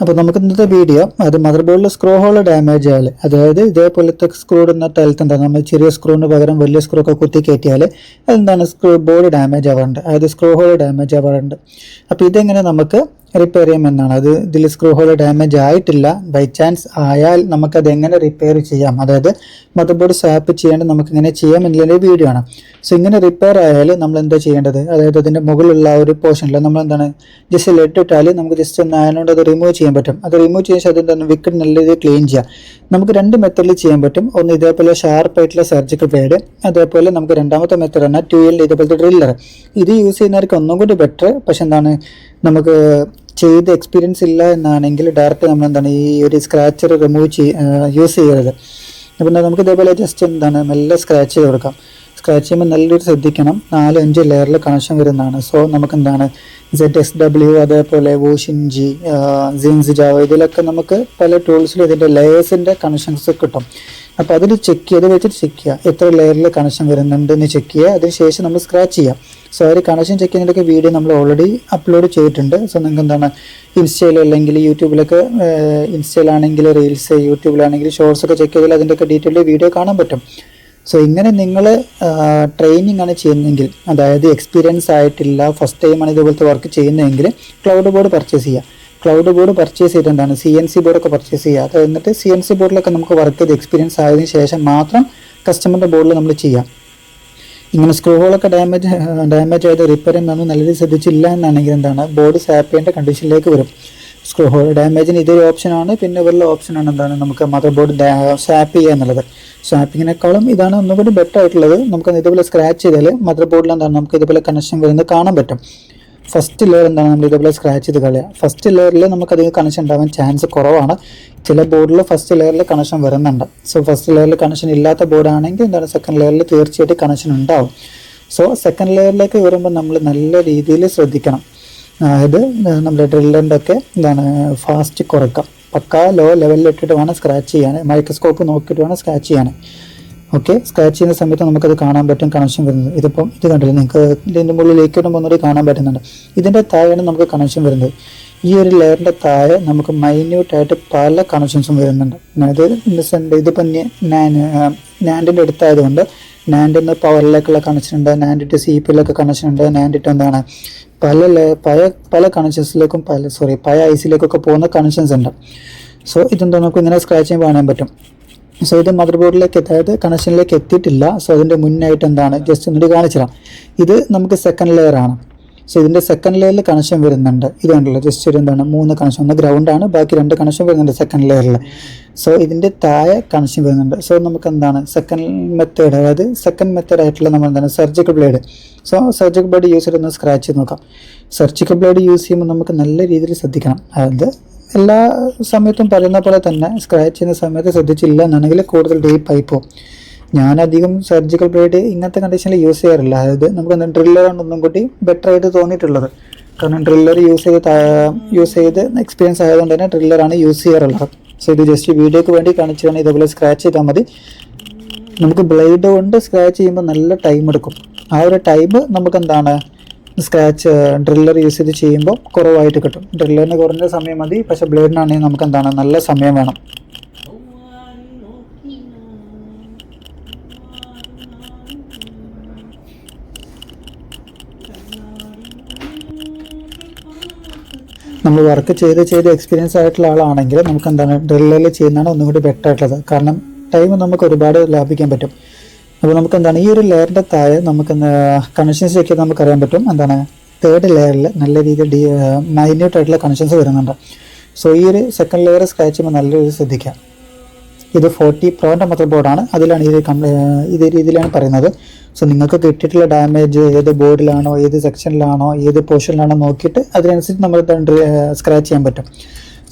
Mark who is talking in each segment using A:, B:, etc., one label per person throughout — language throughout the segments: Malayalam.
A: അപ്പോൾ നമുക്ക് ഇന്നത്തെ വീഡിയോ അത് മദർ ബോർഡിൽ സ്ക്രൂ ഹോൾ ഡാമേജ് ആയാൽ, അതായത് ഇതേപോലത്തെ സ്ക്രൂ ഇടുന്ന സ്ഥലത്ത് എന്താണ് നമ്മൾ ചെറിയ സ്ക്രൂവിന് പകരം വലിയ സ്ക്രൂ ഒക്കെ കുത്തി കയറ്റിയാൽ അതെന്താണ് സ്ക്രൂ ബോർഡ് ഡാമേജ് ആവാറുണ്ട്, അതായത് സ്ക്രൂ ഹോൾ ഡാമേജ് ആവാറുണ്ട്. അപ്പോൾ ഇതെങ്ങനെ നമുക്ക് റിപ്പയർ ചെയ്യാമെന്നാണ്. അത് ഇതിൽ സ്ക്രൂ ഹോൾ ഡാമേജ് ആയിട്ടില്ല, ബൈ ചാൻസ് ആയാൽ നമുക്കത് എങ്ങനെ റിപ്പയർ ചെയ്യാം, അതായത് മദർ ബോർഡ് സ്വാപ്പ് ചെയ്യാണ്ട് നമുക്ക് ഇങ്ങനെ ചെയ്യാം എന്നുള്ള വീഡിയോ ആണ്. സോ ഇങ്ങനെ റിപ്പയർ ആയാൽ നമ്മൾ എന്താ ചെയ്യേണ്ടത്, അതായത് അതിൻ്റെ മുകളിലുള്ള ഒരു പോർഷനിൽ നമ്മൾ എന്താണ് ജസ്റ്റ് ലെഡ് ഇട്ടാൽ നമുക്ക് ജസ്റ്റ് ഒന്ന് ആയതുകൊണ്ട് അത് റിമൂവ് ചെയ്യാൻ പറ്റും. അത് റിമൂവ് ചെയ്യാൻ ശേഷം അതെന്താണ് വിക്കറ്റ് നല്ല രീതിയിൽ ക്ലീൻ ചെയ്യാം. നമുക്ക് രണ്ട് മെത്തേഡിൽ ചെയ്യാൻ പറ്റും. ഒന്ന് ഇതേപോലെ ഷാർപ്പായിട്ടുള്ള സർജിക്കൽ ബ്ലേഡ്, അതേപോലെ നമുക്ക് രണ്ടാമത്തെ മെത്തേഡ് ആണ് 2L ഇതേപോലത്തെ ഡ്രില്ലർ. ഇത് യൂസ് ചെയ്യുന്നവർക്ക് ഒന്നും കൂടി ബെറ്റർ. പക്ഷെ എന്താണ് നമുക്ക് ചെയ്ത് എക്സ്പീരിയൻസ് ഇല്ല എന്നാണെങ്കിൽ ഡയറക്റ്റ് നമ്മൾ എന്താണ് ഈ ഒരു സ്ക്രാച്ചർ റിമൂവ് യൂസ് ചെയ്യരുത്. അപ്പോൾ നമുക്ക് ഇതേപോലെ ജസ്റ്റ് എന്താണ് നല്ല സ്ക്രാച്ച് ചെയ്ത് കൊടുക്കാം. സ്ക്രാച്ച് ചെയ്യുമ്പോൾ നല്ലൊരു ശ്രദ്ധിക്കണം, 4-5 ലെയറിൽ കണക്ഷൻ വരുന്നതാണ്. സോ നമുക്ക് എന്താണ് ZSW, അതേപോലെ വോഷിൻജി, സിൻസ് ജാവ, ഇതിലൊക്കെ നമുക്ക് പല ടൂൾസിലും ഇതിൻ്റെ ലെയേഴ്സിൻ്റെ കണക്ഷൻസ് കിട്ടും. അപ്പോൾ അതിൽ ചെക്ക് ചെയ്ത് വെച്ചിട്ട് ചെക്ക് ചെയ്യുക എത്ര ലെയറിൽ കണക്ഷൻ വരുന്നുണ്ടെന്ന് ചെക്ക് ചെയ്യുക. അതിനുശേഷം നമ്മൾ സ്ക്രാച്ച് ചെയ്യാം. സോ ഒരു കണക്ഷൻ ചെക്ക് ചെയ്യുന്നതിൻ്റെയൊക്കെ വീഡിയോ നമ്മൾ ഓൾറെഡി അപ്ലോഡ് ചെയ്തിട്ടുണ്ട്. സോ നിങ്ങൾക്ക് എന്താണ് ഇൻസ്റ്റയിൽ അല്ലെങ്കിൽ യൂട്യൂബിലൊക്കെ, ഇൻസ്റ്റയിലാണെങ്കിൽ റീൽസ്, യൂട്യൂബിലാണെങ്കിൽ ഷോർട്സ് ഒക്കെ ചെക്ക് ചെയ്താൽ അതിൻ്റെയൊക്കെ ഡീറ്റെയിൽഡ് വീഡിയോ കാണാൻ പറ്റും. സോ ഇങ്ങനെ നിങ്ങൾ ട്രെയിനിങ് ആണ് ചെയ്യുന്നതെങ്കിൽ, അതായത് എക്സ്പീരിയൻസ് ആയിട്ടില്ല, ഫസ്റ്റ് ടൈമാണ് ഇതുപോലത്തെ വർക്ക് ചെയ്യുന്നതെങ്കിൽ ക്ലൗഡ് ബോർഡ് പർച്ചേസ് ചെയ്യുക. ക്ലൗഡ് ബോർഡ് പർച്ചേസ് ചെയ്തിട്ട് എന്താണ് CNC ബോർഡൊക്കെ പർച്ചേസ് ചെയ്യുക. അത് എന്നിട്ട് CNC ബോർഡിലൊക്കെ നമുക്ക് വർക്ക് ചെയ്ത് എക്സ്പീരിയൻസ് ആയതിനു ശേഷം മാത്രം കസ്റ്റമറിൻ്റെ ബോർഡിൽ നമ്മൾ ചെയ്യാം. ഇങ്ങനെ സ്ക്രൂ ഹോളൊക്കെ ഡാമേജ് ആയത് റിപ്പയർ ചെയ്യുമ്പോൾ നല്ല രീതിയിൽ ശ്രദ്ധിച്ചില്ല എന്നാണെങ്കിൽ എന്താണ് ബോർഡ് സാപ്പ് ചെയ്യേണ്ട കണ്ടീഷനിലേക്ക് വരും. സ്ക്രൂ ഹോൾ ഡാമേജിന് ഇതൊരു ഓപ്ഷനാണ്. പിന്നെ വേറെ ഓപ്ഷനാണ് എന്താണ് നമുക്ക് മദർ ബോർഡ് സ്വാപ്പ് ചെയ്യുക എന്നുള്ളത്. സ്വാപ്പിങ്ങിനേക്കാളും ഇതാണ് ഒന്നുകൂടി ബെറ്റർ ആയിട്ടുള്ളത്. നമുക്ക് ഇതുപോലെ സ്ക്രാച്ച് ചെയ്താൽ മദർ ബോർഡിൽ എന്താണ് നമുക്ക് ഇതുപോലെ കണക്ഷൻ വരുന്നത് കാണാൻ പറ്റും. ഫസ്റ്റ് ലെയർ എന്താണ് നമ്മൾ ഇതുപോലെ സ്ക്രാച്ച് ചെയ്ത് കളയുക. ഫസ്റ്റ് ലെയറിൽ നമുക്കധികം കണക്ഷൻ ഉണ്ടാവാൻ ചാൻസ് കുറവാണ്. ചില ബോർഡിൽ ഫസ്റ്റ് ലെയറിൽ കണക്ഷൻ വരുന്നുണ്ട്. സോ ഫസ്റ്റ് ലെയറിൽ കണക്ഷൻ ഇല്ലാത്ത ബോർഡാണെങ്കിൽ എന്താണ് സെക്കൻഡ് ലെയറിൽ തീർച്ചയായിട്ടും കണക്ഷൻ ഉണ്ടാവും. സോ സെക്കൻഡ് ലെയറിലേക്ക് വരുമ്പോൾ നമ്മൾ നല്ല രീതിയിൽ ശ്രദ്ധിക്കണം. അതായത് നമ്മുടെ ഡ്രില്ലറിൻ്റെ ഒക്കെ എന്താണ് ഫാസ്റ്റ് കുറയ്ക്കാം. പക്കാ ലോ ലെവലിൽ ഇട്ടിട്ട് വേണം സ്ക്രാച്ച് ചെയ്യാൻ, മൈക്രോസ്കോപ്പ് നോക്കിയിട്ട് വേണം സ്ക്രാച്ച് ചെയ്യാൻ. ഓക്കെ, സ്ക്രാച്ച് ചെയ്യുന്ന സമയത്ത് നമുക്കത് കാണാൻ പറ്റും കണക്ഷൻ വരുന്നത്. ഇതിപ്പം ഇത് കണ്ടില്ല, നിങ്ങൾക്ക് ഇതിൻ്റെ മുകളിലേക്ക് ഒന്നുകൂടി കാണാൻ പറ്റുന്നുണ്ട്. ഇതിൻ്റെ താഴെയാണ് നമുക്ക് കണക്ഷൻ വരുന്നത്. ഈ ഒരു ലെയറിൻ്റെ താഴെ നമുക്ക് മൈന്യൂട്ടായിട്ട് പല കണക്ഷൻസും വരുന്നുണ്ട്. അതായത് ഇതിപ്പം നാൻഡിൻ്റെ അടുത്തായതുകൊണ്ട് നാൻഡിന്ന് പവറിലേക്കുള്ള കണക്ഷൻ ഉണ്ട്, നാൻഡിൻ്റെ CP-യിലൊക്കെ കണക്ഷൻ ഉണ്ട്, നാൻഡിട്ട് എന്താണ് പല കണക്ഷൻസിലേക്കും പല ഐസിലേക്കൊക്കെ പോകുന്ന കണക്ഷൻസ് ഉണ്ട്. സോ ഇതെന്താ നമുക്ക് ഇങ്ങനെ സ്ക്രാച്ച് ചെയ്യുമ്പോൾ കാണാൻ പറ്റും. സോ ഇത് മദർ ബോർഡിലേക്ക്, അതായത് കണക്ഷനിലേക്ക് എത്തിയിട്ടില്ല. സോ അതിൻ്റെ മുന്നായിട്ട് എന്താണ് ജസ്റ്റ് ഒന്നുകൂടി കാണിച്ചിടാം. ഇത് നമുക്ക് സെക്കൻഡ് ലെയർ ആണ്. സോ ഇതിൻ്റെ സെക്കൻഡ് ലെയറിൽ കണക്ഷൻ വരുന്നുണ്ട്. ഇത് കണ്ടല്ലോ, ജസ്റ്റ് ഒരു എന്താണ് 3 കണക്ഷൻ, ഒന്ന് ഗ്രൗണ്ടാണ്, ബാക്കി 2 കണക്ഷൻ വരുന്നുണ്ട് സെക്കൻഡ് ലെയറിൽ. സോ ഇതിൻ്റെ താഴെ കണക്ഷൻ വരുന്നുണ്ട്. സോ നമുക്ക് എന്താണ് സെക്കൻഡ് മെത്തേഡ്, അതായത് സെക്കൻഡ് മെത്തേഡ് ആയിട്ടുള്ള നമ്മൾ എന്താണ് surgical blade. So surgical blade use ചെയ്ത് ഒന്ന് സ്ക്രാച്ച് ചെയ്ത് നോക്കാം. സർജിക്കൽ ബ്ലേഡ് യൂസ് ചെയ്യുമ്പോൾ നമുക്ക് നല്ല രീതിയിൽ ശ്രദ്ധിക്കണം. അതായത് എല്ലാ സമയത്തും പറയുന്ന പോലെ തന്നെ സ്ക്രാച്ച് ചെയ്യുന്ന സമയത്ത് ശ്രദ്ധിച്ചില്ല എന്നാണെങ്കിൽ കൂടുതൽ ഡീപ്പായി പോകും. ഞാനധികം സർജിക്കൽ ബ്ലേഡ് ഇങ്ങനത്തെ കണ്ടീഷനിൽ യൂസ് ചെയ്യാറില്ല. അതായത് നമുക്ക് എന്താ ഡ്രില്ലറാണ് ഒന്നും കൂടി ബെറ്റർ ആയിട്ട് തോന്നിയിട്ടുള്ളത്. കാരണം ഡ്രില്ലർ യൂസ് ചെയ്ത് എക്സ്പീരിയൻസ് ആയതുകൊണ്ട് തന്നെ ഡ്രില്ലറാണ് യൂസ് ചെയ്യാറുള്ളത്. സോ ഇത് ജസ്റ്റ് വീഡിയോക്ക് വേണ്ടി കാണിച്ചാണ്. ഇതേപോലെ സ്ക്രാച്ച് ചെയ്താൽ മതി. നമുക്ക് ബ്ലേഡ് കൊണ്ട് സ്ക്രാച്ച് ചെയ്യുമ്പോൾ നല്ല ടൈം എടുക്കും. ആ ഒരു ടൈം നമുക്ക് എന്താണ് സ്ക്രാച്ച് ഡ്രില്ലർ യൂസ് ചെയ്ത് ചെയ്യുമ്പോൾ കുറവായിട്ട് കിട്ടും. ഡ്രില്ലറിന് കുറഞ്ഞ സമയം മതി, പക്ഷേ ബ്ലേഡിനാണെങ്കിൽ നമുക്ക് എന്താണ് നല്ല സമയം വേണം. നമ്മൾ വർക്ക് ചെയ്ത് എക്സ്പീരിയൻസ് ആയിട്ടുള്ള ആളാണെങ്കിൽ നമുക്ക് എന്താണ് ഡ്രില്ലറിൽ ചെയ്യുന്നതാണ് ഒന്നും കൂടി ബെറ്റർ ആയിട്ടുള്ളത്. കാരണം ടൈം നമുക്ക് ഒരുപാട് ലാഭിക്കാൻ പറ്റും. അപ്പോൾ നമുക്ക് എന്താണ് ഈ ഒരു ലെയറിൻ്റെ താഴെ നമുക്ക് കണക്ഷൻസ് ഒക്കെ നമുക്കറിയാൻ പറ്റും. എന്താണ് തേർഡ് ലെയറിൽ നല്ല രീതിയിൽ മൈന്യൂട്ടായിട്ടുള്ള കണക്ഷൻസ് വരുന്നുണ്ട്. സോ ഈ ഒരു സെക്കൻഡ് ലെയർ സ്ക്രാച്ച് ചെയ്യുമ്പോൾ നല്ല രീതിയിൽ ശ്രദ്ധിക്കാം. ഇത് 40 Proൻ്റെ മദർ ബോർഡാണ്. അതിലാണ് ഇതേ രീതിയിലാണ് പറയുന്നത്. സോ നിങ്ങൾക്ക് കിട്ടിയിട്ടുള്ള ഡാമേജ് ഏത് ബോർഡിലാണോ, ഏത് സെക്ഷനിലാണോ, ഏത് പോർഷനിലാണോ നോക്കിയിട്ട് അതിനനുസരിച്ച് നമ്മൾ സ്ക്രാച്ച് ചെയ്യാൻ പറ്റും.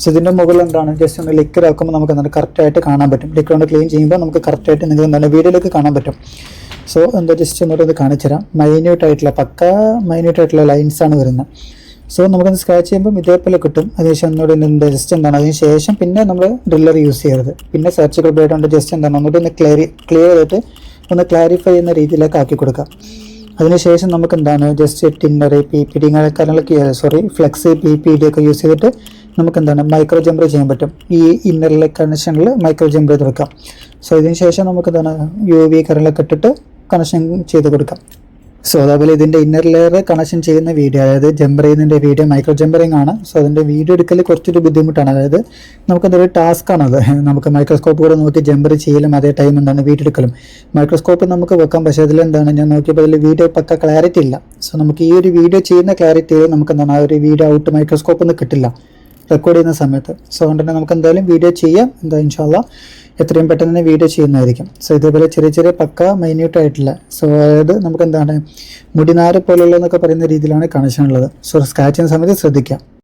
A: സോ ഇതിൻ്റെ മുകളിൽ എന്താണ് ജസ്റ്റ് ഒന്ന് ലിക്വിഡ് ആക്കുമ്പോൾ നമുക്ക് എന്താണ് കറക്റ്റായിട്ട് കാണാൻ പറ്റും. ലിക്വിഡ് കൊണ്ട് ക്ലീൻ ചെയ്യുമ്പോൾ നമുക്ക് കറക്റ്റായിട്ട് നിങ്ങൾക്ക് എന്താണ് വീഡിയോയിലേക്ക് കാണാൻ പറ്റും. സോ എന്താ ജസ്റ്റ് ഒന്നുകൂടെ ഇത് കാണിച്ചു തരാം. മൈന്യൂട്ടായിട്ടുള്ള ലൈൻസാണ് വരുന്നത്. സോ നമുക്കൊന്ന് സ്ക്രാച്ച് ചെയ്യുമ്പോൾ ഇതേപോലെ കിട്ടും. അതിനുശേഷം ഒന്നുകൂടി ജസ്റ്റ് എന്താണ് അതിനുശേഷം പിന്നെ നമ്മൾ ഡ്രില്ലർ യൂസ് ചെയ്യരുത്. പിന്നെ സർജിക്കൽ ബ്ലേഡ് കൊണ്ട് ജസ്റ്റ് എന്താണ് ഒന്നുകൂടി ഒന്ന് ക്ലിയർ ചെയ്തിട്ട് ഒന്ന് ക്ലാരിഫൈ ചെയ്യുന്ന രീതിയിലേക്ക് ആക്കി കൊടുക്കാം. അതിനുശേഷം നമുക്ക് എന്താണ് ജസ്റ്റ് ടിന്നർ, PPD കാര്യങ്ങളൊക്കെ ഫ്ലെക്സ് PPD ഒക്കെ യൂസ് ചെയ്തിട്ട് നമുക്ക് എന്താണ് മൈക്രോ ജമ്പർ ചെയ്യാൻ പറ്റും. ഈ ഇന്നറിലെ കണക്ഷനിൽ മൈക്രോ ജമ്പർ ചെയ്ത് കൊടുക്കാം. സോ ഇതിന് ശേഷം നമുക്ക് എന്താണ് UV കറലൊക്കെ ഇട്ടിട്ട് കണക്ഷൻ ചെയ്ത് കൊടുക്കാം. സോ അതേപോലെ ഇതിൻ്റെ ഇന്നർ ലെയർ കണക്ഷൻ ചെയ്യുന്ന വീഡിയോ, അതായത് ജമ്പർ ചെയ്യുന്നതിൻ്റെ വീഡിയോ മൈക്രോ ജമ്പറിങ് ആണ്. സോ അതിൻ്റെ വീഡിയോ എടുക്കൽ കുറച്ചൊരു ബുദ്ധിമുട്ടാണ്. അതായത് നമുക്കതൊരു ടാസ്ക്കാണത്. നമുക്ക് മൈക്രോസ്കോപ്പ് കൂടെ നോക്കി ജമ്പർ ചെയ്യലും അതേ ടൈം എന്താണ് വീഡിയോ എടുക്കലും. മൈക്രോസ്കോപ്പ് നമുക്ക് വെക്കാം, പക്ഷേ അതിൽ എന്താണ് ഞാൻ നോക്കിയപ്പോൾ അതിൽ വീഡിയോ പക്ക ക്ലാരിറ്റി ഇല്ല. സോ നമുക്ക് ഈ ഒരു വീഡിയോ ചെയ്യുന്ന ക്ലാരിറ്റിയിൽ നമുക്ക് എന്താണ് ആ ഒരു വീഡിയോ ഔട്ട് മൈക്രോസ്കോപ്പ് ഒന്നും കിട്ടില്ല റെക്കോർഡ് ചെയ്യുന്ന സമയത്ത്. സോ അതുകൊണ്ട് തന്നെ നമുക്ക് എന്തായാലും വീഡിയോ ചെയ്യാം. എന്താ ഇൻഷാല്ല എത്രയും പെട്ടെന്ന് തന്നെ വീഡിയോ ചെയ്യുന്നതായിരിക്കും. സോ ഇതേപോലെ ചെറിയ ചെറിയ പക്ക മൈന്യൂട്ട് ആയിട്ടില്ല. സോ അതായത് നമുക്ക് എന്താണ് മുടിനാര് പോലെയുള്ള എന്നൊക്കെ പറയുന്ന രീതിയിലാണ് കണക്ഷൻ ഉള്ളത്. സോ സ്കാച്ച് ചെയ്യുന്ന സമയത്ത് ശ്രദ്ധിക്കാം.